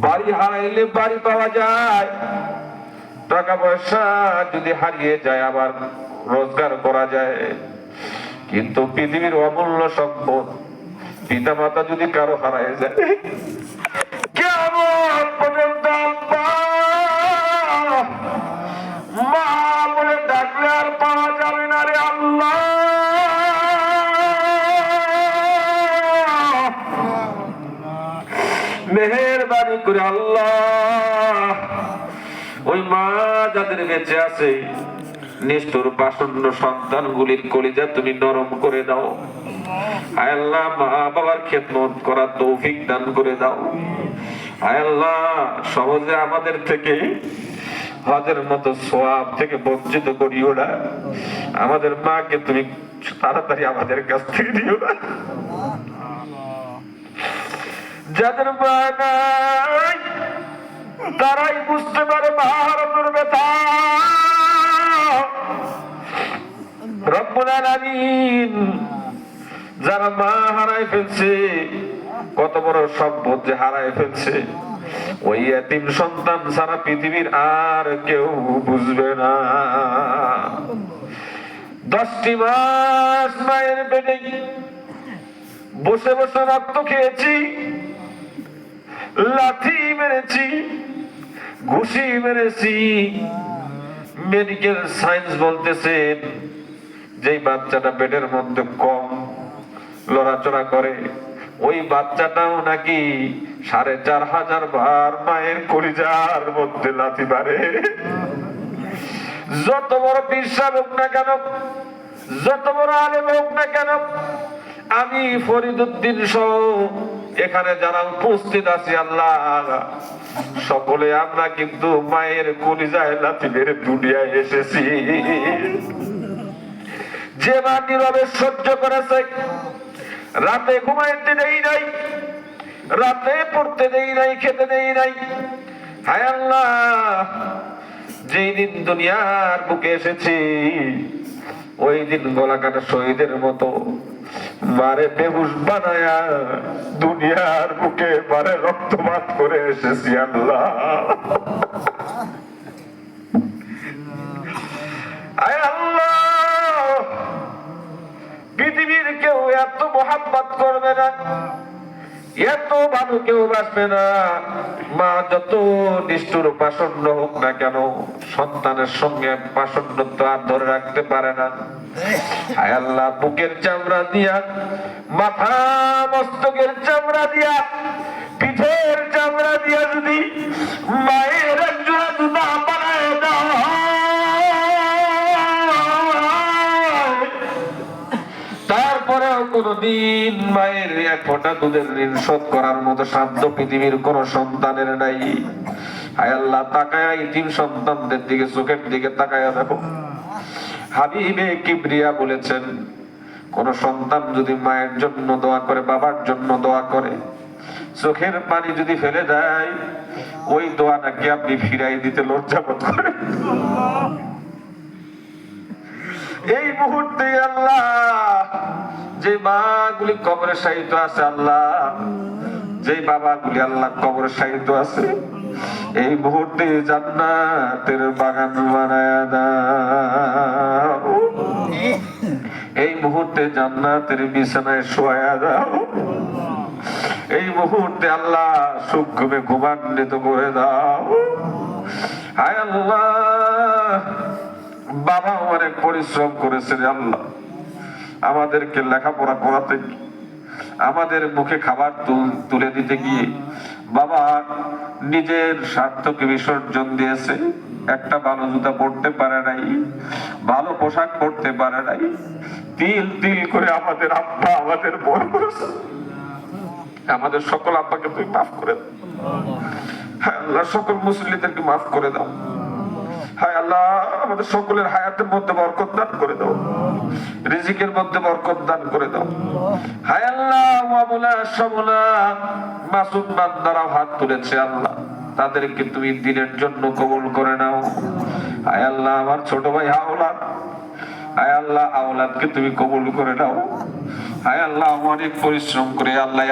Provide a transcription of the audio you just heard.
বাড়ি হারাইলে বাড়ি পাওয়া যায়, টাকা পয়সা যদি হারিয়ে যায় আবার রোজগার করা যায়, কিন্তু পৃথিবীর অমূল্য সম্পদ পিতা মাতা যদি কারো হারায় যায়, কেমন পর্যন্ত মা বলে ডাকলে আর পাওয়া যাবে না রে আল্লাহ। মেহেরবানি করে আল্লাহ ওই মা যাদের বেঁচে আছে নিষ্ঠুর পাষণ্ড সন্তানগুলির কলিজা তুমি নরম করে দাও। আয় আল্লাহ, মা বাবার খেদমত করার তৌফিক দান করে দাও। আয় আল্লাহ, সহজে আমাদের থেকে হজের মতো সওয়াব থেকে বঞ্চিত করিও না। আমাদের মাকে তুমি তাড়াতাড়ি আমাদের কাছ থেকে দিও না। যাদের মা নাই তারাই বুঝতে পারে মার ব্যথা। রব্বুল আলামিন, যারা মা হারায় ফেলছে, কত বড় সম্পদ যে হারায় ফেলছে, ওই এতিম সন্তান সারা পৃথিবীর আর কেউ বুঝবে না। 10টি মাস মায়ের পেটে বসে বসে রক্ত খেয়েছি, লাথি মেরেছি, ঘুষি মেরেছি। মেডিকেল সায়েন্স বলতেছে যেই বাচ্চাটা পেটের মধ্যে কম লড়াচড়া করে, ওই বাচ্চাটাও নাকি 4500 বার মায়ের কলিজার মধ্যে লাথি মারে। যত বড় বিশ্বাস হোক না কেন, যত বড় আলেম হোক না কেন, আমি ফরিদউদ্দিন সহ এখানে যারা উপস্থিত আছি আল্লাহ, সকলে আমরা কিন্তু মায়ের কলিজায় লাথি মেরে দুনিয়ায় এসেছি। যে মা নীরবে সহ্য করেছে, রাতে ঘুমাইতে দেই নাই, রাতে পড়তে দেই নাই, খেতে দেই নাই। হায় আল্লাহ, যেই দিন দুনিয়ার বুকে এসেছি ওই দিন গলা কাটা শহীদের মতো মারে বেহুশ বানায়া দুনিয়ার বুকে মারে রক্তপাত করে এসেছি আল্লাহ। আয় আল্লাহ, পৃথিবীর কেউ এত মোহাব্বত করবে না, এত ভালো কেউ বাঁচবে না। মা যত নিষ্ঠুর পাষণ্ড হোক না কেন, সন্তানের সঙ্গে পাষণ্ডত্ব আর ধরে রাখতে পারে না। আয় আল্লাহ, বুকের চামড়া দিয়া, মাথা মস্তকের চামড়া দিয়া, পিঠের চামড়া দিয়া যদি মায়ের একজোড়া জুতা বানায় দাও, তারপরেও কোনদিন মায়ের এক ফোঁটা দুধের ঋণ শোধ করার মতো সাধ্য পৃথিবীর কোন সন্তানের নাই। আয় আল্লাহ, তাকায়া ইতিম সন্তানদের দিকে, চোখের দিকে তাকায়া দেখো। হাবিবে কিবরিয়া বলেছেন, কোন সন্তান যদি মায়ের জন্য দোয়া করে, বাবার জন্য দোয়া করে, চোখের পানি যদি ফেলে দেয়, ওই দোয়া নাকি আপনি ফিরাই দিতে লজ্জাবোধ করেন। এই মুহূর্তে আল্লাহ, যে মা গুলি কবরে শায়িত আছে আল্লাহ, যে বাবা গুলি আল্লাহ কবরে শায়িত আছে, এই মুহূর্তে জান্নাতের বাগান বানায়া দাও। এই মুহূর্তে জান্নাতের বিছানায় শোয়া দাও। এই মুহূর্তে আল্লাহ সুখ ঘুমে ঘুমান্বিত করে দাও। হায় আল্লাহ, বাবা অনেক পরিশ্রম করেছে আল্লাহ, আমাদেরকে লেখাপড়া করাতে, আমাদের মুখে খাবার তুলে দিতে গিয়ে বাবা নিজের স্বার্থকে বিসর্জন দিয়েছে। একটা ভালো জুতা পড়তে পারে নাই, ভালো পোশাক পড়তে পারে নাই। তিল তিল করে আমাদের আব্বা আমাদের বড় করেছে। আমাদের সকল আব্বাকে তুমি মাফ করে দাও। হ্যাঁ আল্লাহ, সকল মুসলিমদেরকে মাফ করে দাও। হায় আল্লাহ, আমাদের সকলের হায়াতের মধ্যে বরকত দান করে দাও, রিজিকের মধ্যে বরকত দান করে দাও। হায় আল্লাহ, মাওলা সামলা মাসুম বান্দারা হাত তুলেছে আল্লাহ, তাদেরকে তুমি দিনের জন্য কবুল করে নাও। হায় আল্লাহ, আমার ছোট ভাই আওলাদ, হায় আল্লাহ আওলাদকে তুমি কবুল করে নাও। হায় আল্লাহ, অনেক পরিশ্রম করে আল্লাহ